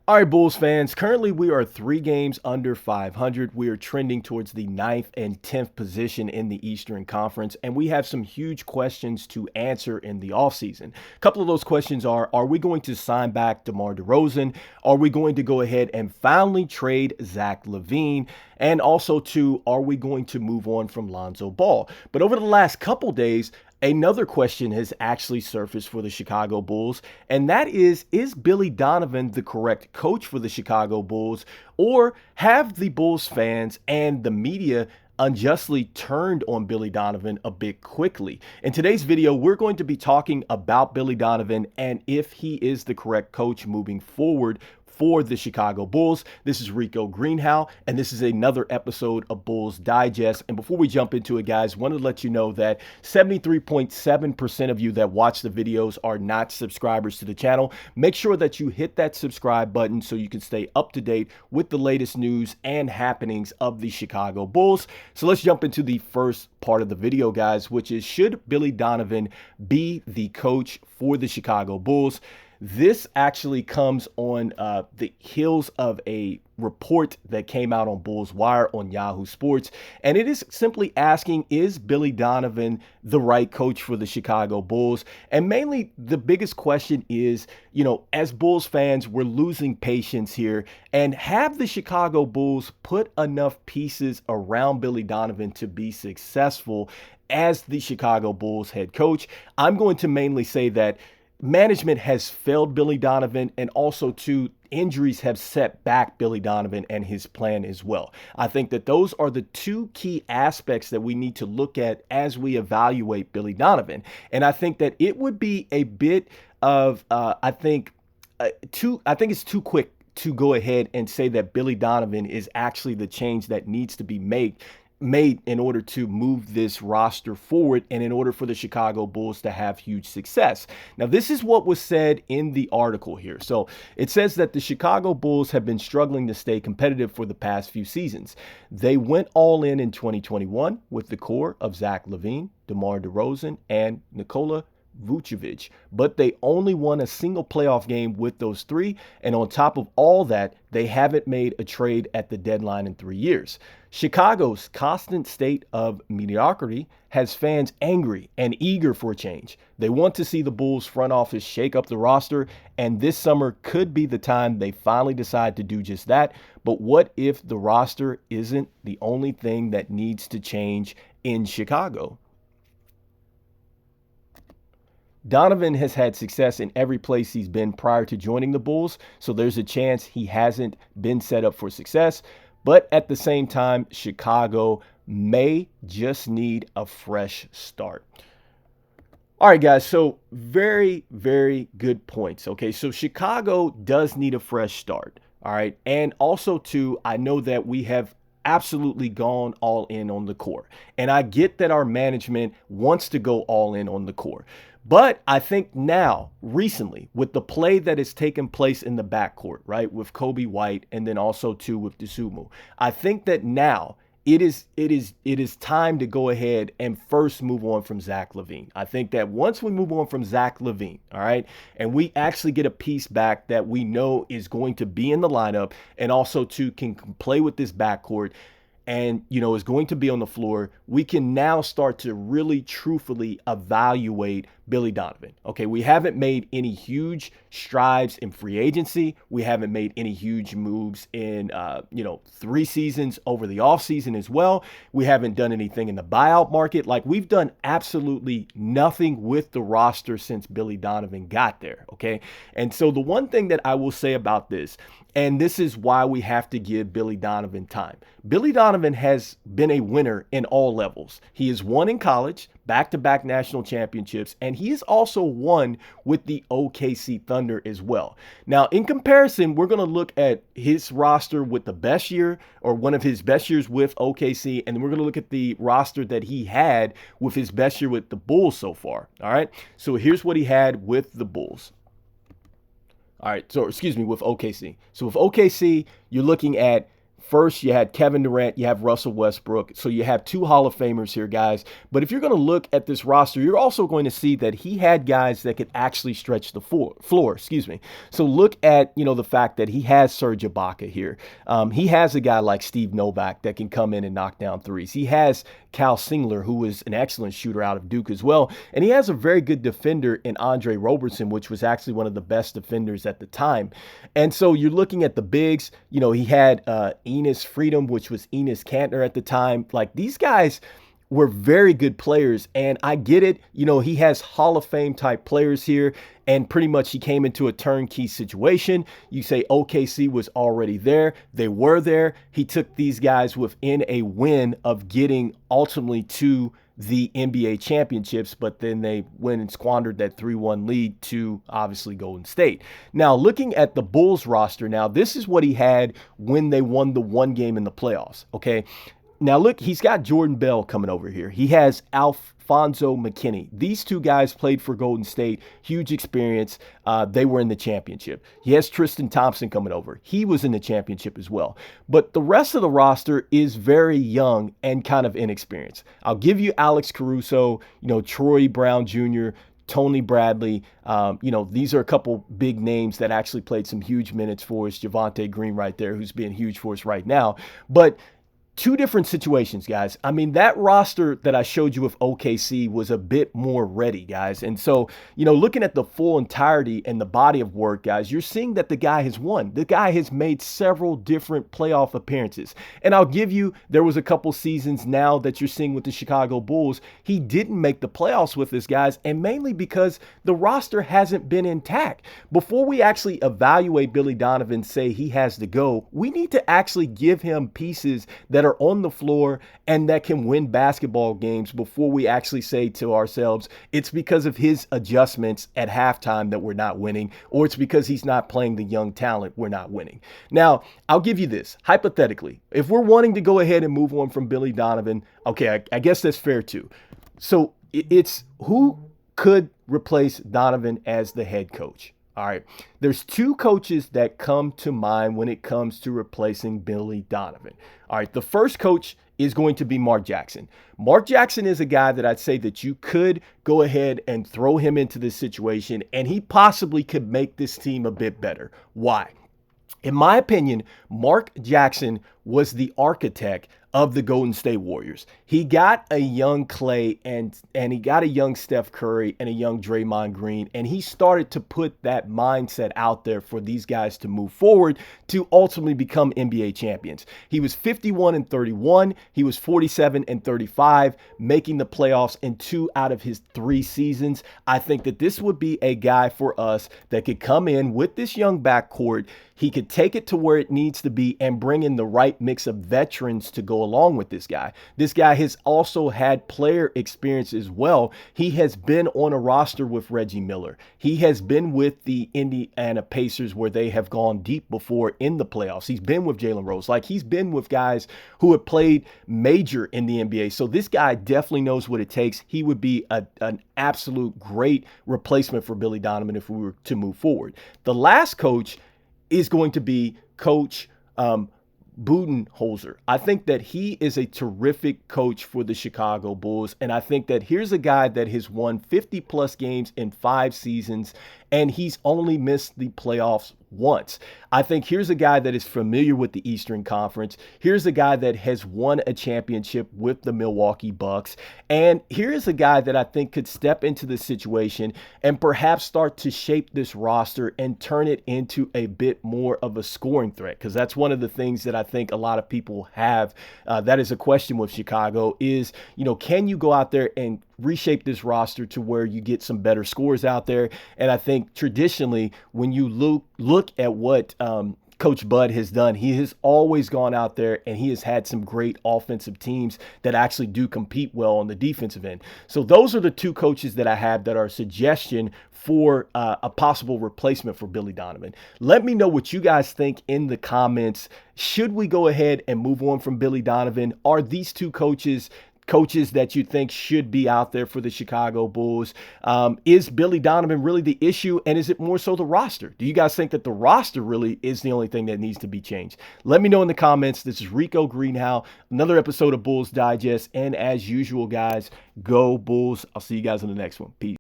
All right, Bulls fans, currently we are 3 games under 500. We are trending towards the 9th and 10th position in the Eastern Conference, and we have some huge questions to answer in the offseason. A couple of those questions are we going to sign back DeMar DeRozan? Are we going to go ahead and finally trade Zach Lavine? And also, are we going to move on from Lonzo Ball? But over the last couple days, another question has actually surfaced for the Chicago Bulls, and that is Billy Donovan the correct coach for the Chicago Bulls, or have the Bulls fans and the media unjustly turned on Billy Donovan a bit quickly? In today's video, we're going to be talking about Billy Donovan and if he is the correct coach moving forward for the Chicago Bulls. This is Rico Greenhowe, and this is another episode of Bulls Digest. And before we jump into it, guys, wanted to let you know that 73.7% of you that watch the videos are not subscribers to the channel. Make sure that you hit that subscribe button so you can stay up to date with the latest news and happenings of the Chicago Bulls. So let's jump into the first part of the video, guys, which is, should Billy Donovan be the coach for the Chicago Bulls? This actually comes on the heels of a report that came out on Bulls Wire on Yahoo Sports, and it is simply asking, is Billy Donovan the right coach for the Chicago Bulls? And mainly the biggest question is, as Bulls fans, we're losing patience here, and have the Chicago Bulls put enough pieces around Billy Donovan to be successful as the Chicago Bulls head coach? I'm going to mainly say that management has failed Billy Donovan, and also injuries have set back Billy Donovan and his plan as well. I think that those are the two key aspects that we need to look at as we evaluate Billy Donovan. And I think that it would be a bit of, I think it's too quick to go ahead and say that Billy Donovan is actually the change that needs to be made in order to move this roster forward and in order for the Chicago Bulls to have huge success. Now, this is what was said in the article here. So it says that the Chicago Bulls have been struggling to stay competitive for the past few seasons. They went all in 2021 with the core of Zach Lavine, DeMar DeRozan, and Nikola Vucevic, but they only won a single playoff game with those three, and on top of all that, they haven't made a trade at the deadline in 3 years. Chicago's constant state of mediocrity has fans angry and eager for a change. They want to see the Bulls front office shake up the roster, and this summer could be the time they finally decide to do just that. But what if the roster isn't the only thing that needs to change in Chicago? Donovan has had success in every place he's been prior to joining the Bulls, so there's a chance he hasn't been set up for success. But at the same time, Chicago may just need a fresh start. All right, guys, so very, very good points. Okay, so Chicago does need a fresh start. All right, and also, I know that we have absolutely gone all in on the core. And I get that our management wants to go all in on the core. But I think now, recently, with the play that has taken place in the backcourt, right, with Kobe White and then also with Dosunmu, I think that now it is time to go ahead and first move on from Zach Lavine. I think that once we move on from Zach Lavine, all right, and we actually get a piece back that we know is going to be in the lineup and also can play with this backcourt, and is going to be on the floor, we can now start to really truthfully evaluate Billy Donovan. Okay, we haven't made any huge strides in free agency. We haven't made any huge moves in 3 seasons over the offseason as well. We haven't done anything in the buyout market. Like, we've done absolutely nothing with the roster since Billy Donovan got there. Okay, and so the one thing that I will say about this, and this is why we have to give Billy Donovan time. Billy Donovan has been a winner in all levels. He has won in college, back-to-back national championships, and he has also won with the OKC Thunder as well. Now, in comparison, we're going to look at his roster with the best year, or one of his best years with OKC, and then we're going to look at the roster that he had with his best year with the Bulls so far. All right, so here's what he had with the Bulls. All right, so with OKC. So with OKC, you're looking at First, you had Kevin Durant, you have Russell Westbrook. So you have two Hall of Famers here, guys. But if you're going to look at this roster, you're also going to see that he had guys that could actually stretch the floor. Excuse me. So look at, the fact that he has Serge Ibaka here. He has a guy like Steve Novak that can come in and knock down threes. He has Cal Singler, who is an excellent shooter out of Duke as well. And he has a very good defender in Andre Robertson, which was actually one of the best defenders at the time. And so you're looking at the bigs. He had Enes Freedom, which was Enes Kanter at the time. Like, these guys were very good players, and I get it. He has Hall of Fame type players here, and pretty much he came into a turnkey situation. You say OKC was already there. They were there. He took these guys within a win of getting ultimately to the NBA championships, but then they went and squandered that 3-1 lead to obviously Golden State. Now, looking at the Bulls roster now, this is what he had when they won the one game in the playoffs, okay? Now, look, he's got Jordan Bell coming over here. He has Alfonso McKinney. These two guys played for Golden State, huge experience. They were in the championship. He has Tristan Thompson coming over. He was in the championship as well. But the rest of the roster is very young and kind of inexperienced. I'll give you Alex Caruso, Troy Brown Jr., Tony Bradley. These are a couple big names that actually played some huge minutes for us. Javonte Green right there, who's being huge for us right now. But two different situations, guys. I mean, that roster that I showed you with OKC was a bit more ready, guys. And so, looking at the full entirety and the body of work, guys, you're seeing that the guy has won. The guy has made several different playoff appearances. And I'll give you, there was a couple seasons now that you're seeing with the Chicago Bulls. He didn't make the playoffs with this, guys, and mainly because the roster hasn't been intact. Before we actually evaluate Billy Donovan, say he has to go, we need to actually give him pieces that are on the floor and that can win basketball games before we actually say to ourselves, it's because of his adjustments at halftime that we're not winning, or it's because he's not playing the young talent we're not winning. Now, I'll give you this. Hypothetically, if we're wanting to go ahead and move on from Billy Donovan, okay, I guess that's fair too. So it's who could replace Donovan as the head coach? All right, there's two coaches that come to mind when it comes to replacing Billy Donovan. All right, the first coach is going to be Mark Jackson. Mark Jackson is a guy that I'd say that you could go ahead and throw him into this situation, and he possibly could make this team a bit better. Why? In my opinion, Mark Jackson was the architect of the Golden State Warriors. He got a young Clay and he got a young Steph Curry and a young Draymond Green, and he started to put that mindset out there for these guys to move forward to ultimately become NBA champions. He was 51-31. He was 47-35, making the playoffs in 2 out of his 3 seasons. I think that this would be a guy for us that could come in with this young backcourt. He could take it to where it needs to be and bring in the right mix of veterans to go along with this guy. This guy has also had player experience as well. He has been on a roster with Reggie Miller. He has been with the Indiana Pacers where they have gone deep before in the playoffs. He's been with Jalen Rose. Like, he's been with guys who have played major in the NBA. So this guy definitely knows what it takes. He would be an absolute great replacement for Billy Donovan if we were to move forward. The last coach is going to be Coach Budenholzer. I think that he is a terrific coach for the Chicago Bulls, and I think that here's a guy that has won 50-plus games in 5 seasons, and he's only missed the playoffs once. I think here's a guy that is familiar with the Eastern Conference. Here's a guy that has won a championship with the Milwaukee Bucks. And here's a guy that I think could step into this situation and perhaps start to shape this roster and turn it into a bit more of a scoring threat. Because that's one of the things that I think a lot of people have. That is a question with Chicago is, can you go out there and reshape this roster to where you get some better scores out there? And I think traditionally, when you look at what Coach Bud has done, he has always gone out there and he has had some great offensive teams that actually do compete well on the defensive end. So those are the two coaches that I have that are a suggestion for a possible replacement for Billy Donovan. Let me know what you guys think in the comments. Should we go ahead and move on from Billy Donovan? Are these two coaches coaches that you think should be out there for the Chicago Bulls. Is Billy Donovan really the issue, and is it more so the roster? Do you guys think that the roster really is the only thing that needs to be changed? Let me know in the comments. This is Rico Greenhowe, another episode of Bulls Digest, and as usual, guys, go Bulls. I'll see you guys in the next one. Peace.